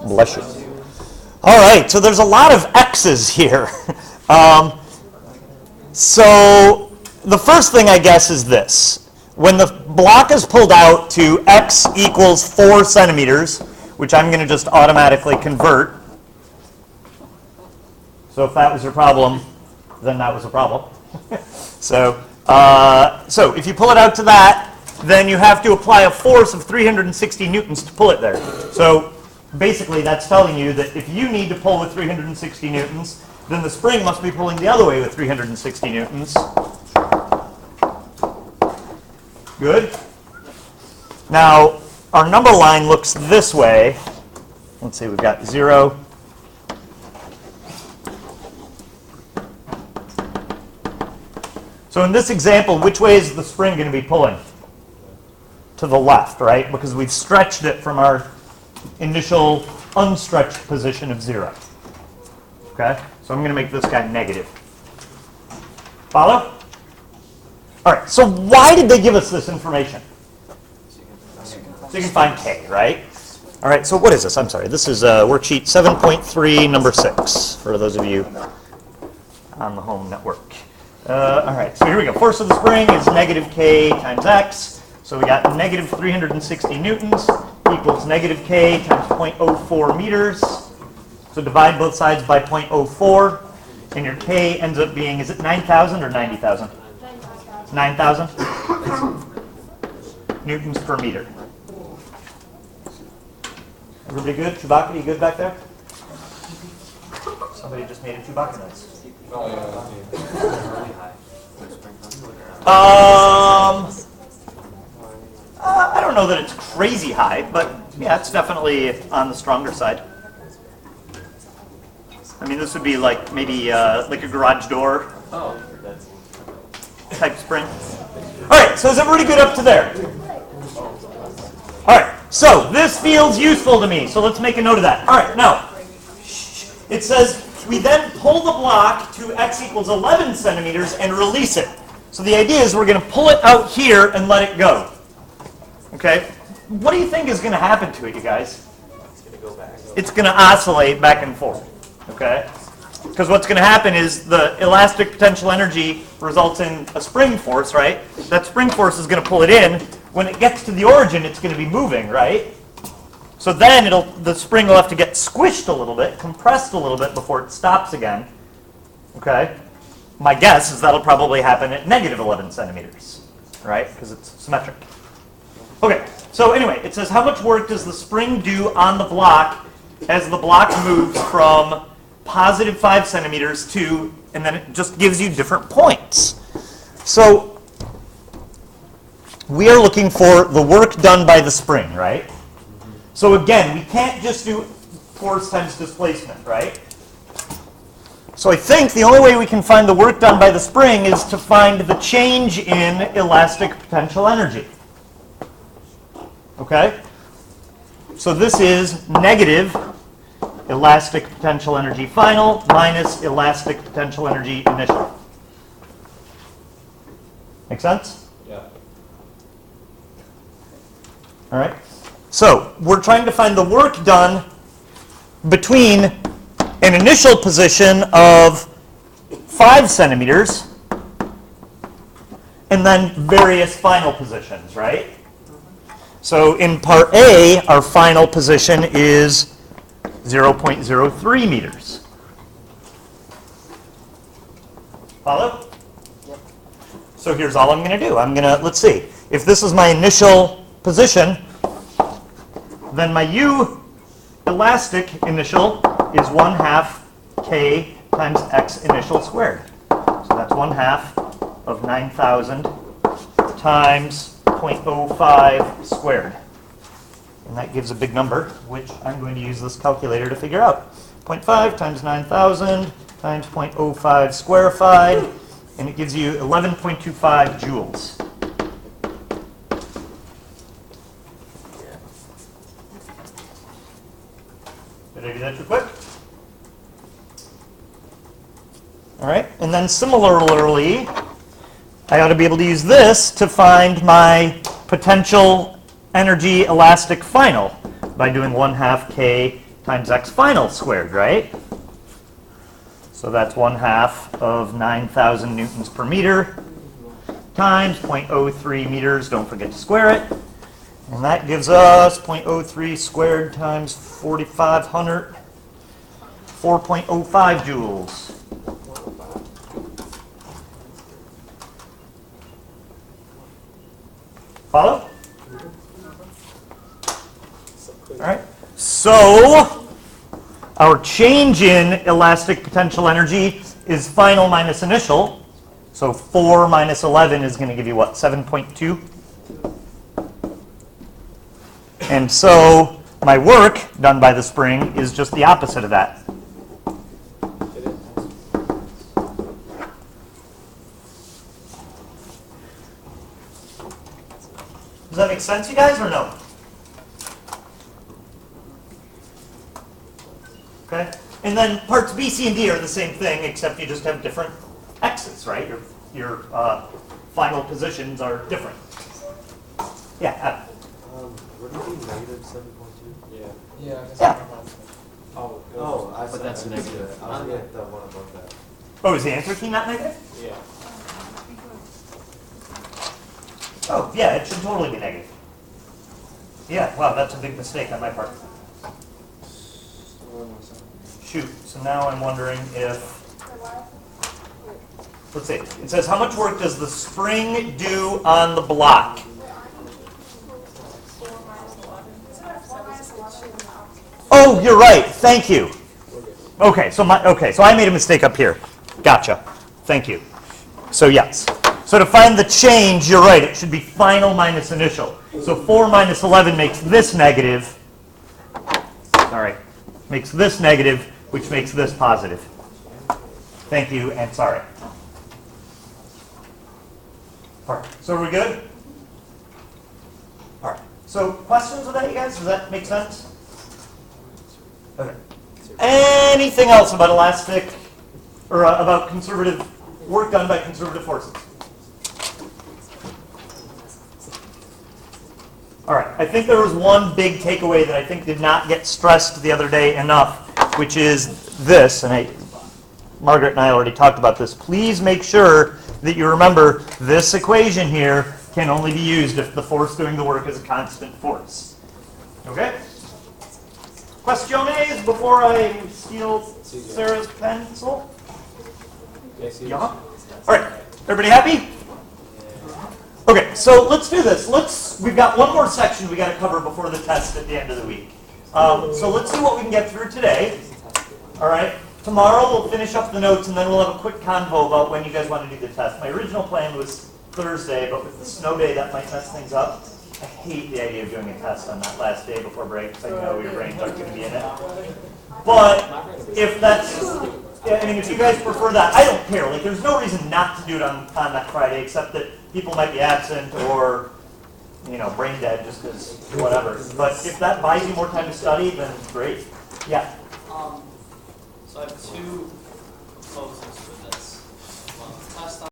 Bless you. All right, so there's a lot of X's here. So the first thing, I guess, is this. When the block is pulled out to X equals 4 centimeters, which I'm going to just automatically convert. So if that was your problem, then that was a problem. So if you pull it out to that, then you have to apply a force of 360 newtons to pull it there. So basically, that's telling you that if you need to pull with 360 newtons, then the spring must be pulling the other way with 360 newtons. Good. Now, our number line looks this way. Let's see, we've got 0. So in this example, which way is the spring going to be pulling? To the left, right? Because we've stretched it from our initial unstretched position of 0. Okay? So I'm going to make this guy negative. Follow? All right, so why did they give us this information? So you can find K, right? All right, so what is this? I'm sorry. This is worksheet 7.3, number 6, for those of you on the home network. All right, so here we go. Force of the spring is negative K times X. So we got negative 360 newtons equals negative K times 0.04 meters. So divide both sides by 0.04, and your K ends up being, is it 9,000 or 90,000? 9,000 newtons per meter. Everybody good? Chewbacca, you good back there? Somebody just made a Chewbacca noise. I don't know that it's crazy high, but yeah, it's definitely on the stronger side. I mean, this would be like maybe like a garage door type spring. All right, so is everybody good up to there? All right, so this feels useful to me, so let's make a note of that. All right, now, it says we then pull the block to X equals 11 centimeters and release it. So the idea is we're going to pull it out here and let it go. Okay? What do you think is going to happen to it, you guys? It's going to go back. It's going to oscillate back and forth. Okay? Because what's going to happen is the elastic potential energy results in a spring force, right? That spring force is going to pull it in. When it gets to the origin, it's going to be moving, right? So then the spring will have to get squished a little bit, compressed a little bit before it stops again. Okay? My guess is that'll probably happen at negative 11 centimeters, right? Because it's symmetric. Okay, so anyway, it says how much work does the spring do on the block as the block moves from positive 5 centimeters to, and then it just gives you different points. So we are looking for the work done by the spring, right? So again, we can't just do force times displacement, right? So I think the only way we can find the work done by the spring is to find the change in elastic potential energy. Okay? So this is negative elastic potential energy final minus elastic potential energy initial. Make sense? Yeah. All right. So we're trying to find the work done between an initial position of 5 centimeters and then various final positions, right? So in part A, our final position is 0.03 meters. Follow? Yep. So here's all I'm going to do. Let's see. If this is my initial position, then my U elastic initial is 1/2 K times X initial squared. So that's 1/2 of 9,000 times 0.05 squared. And that gives a big number, which I'm going to use this calculator to figure out. 0.5 times 9,000 times 0.05 squarified, and it gives you 11.25 joules. Did I do that too quick? All right, and then similarly, I ought to be able to use this to find my potential energy elastic final by doing 1/2 K times x final squared, right? So that's 1/2 of 9,000 newtons per meter times 0.03 meters. Don't forget to square it. And that gives us 0.03 squared times 4,500, 4.05 joules. Follow? All right. So our change in elastic potential energy is final minus initial. So 4 minus 11 is going to give you what, 7.2? And so my work done by the spring is just the opposite of that. Does that make sense, you guys, or no? Okay. And then parts B, C, and D are the same thing, except you just have different x's, right? Your final positions are different. Yeah. Would it be negative 7.2? Yeah. Yeah. Oh, I But that's negative. I was looking at the one above that. Oh, is the answer key not negative? Yeah. Oh, yeah, it should totally be negative. Yeah, wow, that's a big mistake on my part. Shoot, so now I'm wondering if, let's see, it says how much work does the spring do on the block? Oh, you're right, thank you. Okay, so I made a mistake up here. Gotcha, thank you. So yes. So to find the change, you're right, it should be final minus initial. So 4 minus 11 makes this negative. All right, makes this negative, which makes this positive. Thank you, and sorry. All right, so are we good? All right, so questions with that, you guys? Does that make sense? Okay. Anything else about elastic, or about conservative work done by conservative forces? All right, I think there was one big takeaway that I think did not get stressed the other day enough, which is this, and Margaret and I already talked about this. Please make sure that you remember this equation here can only be used if the force doing the work is a constant force. Okay? Questions before I steal Sarah's pencil? Yeah? All right, everybody happy? Okay, so let's do this. We've got one more section we got to cover before the test at the end of the week. So let's see what we can get through today. All right. Tomorrow we'll finish up the notes and then we'll have a quick convo about when you guys want to do the test. My original plan was Thursday, but with the snow day that might mess things up. I hate the idea of doing a test on that last day before break because I know your brains aren't going to be in it. But if that's, I mean, if you guys prefer that, I don't care. Like, there's no reason not to do it on that Friday, except that people might be absent or, you know, brain dead just because whatever. But if that buys you more time to study, then great. Yeah. So I have two proposals for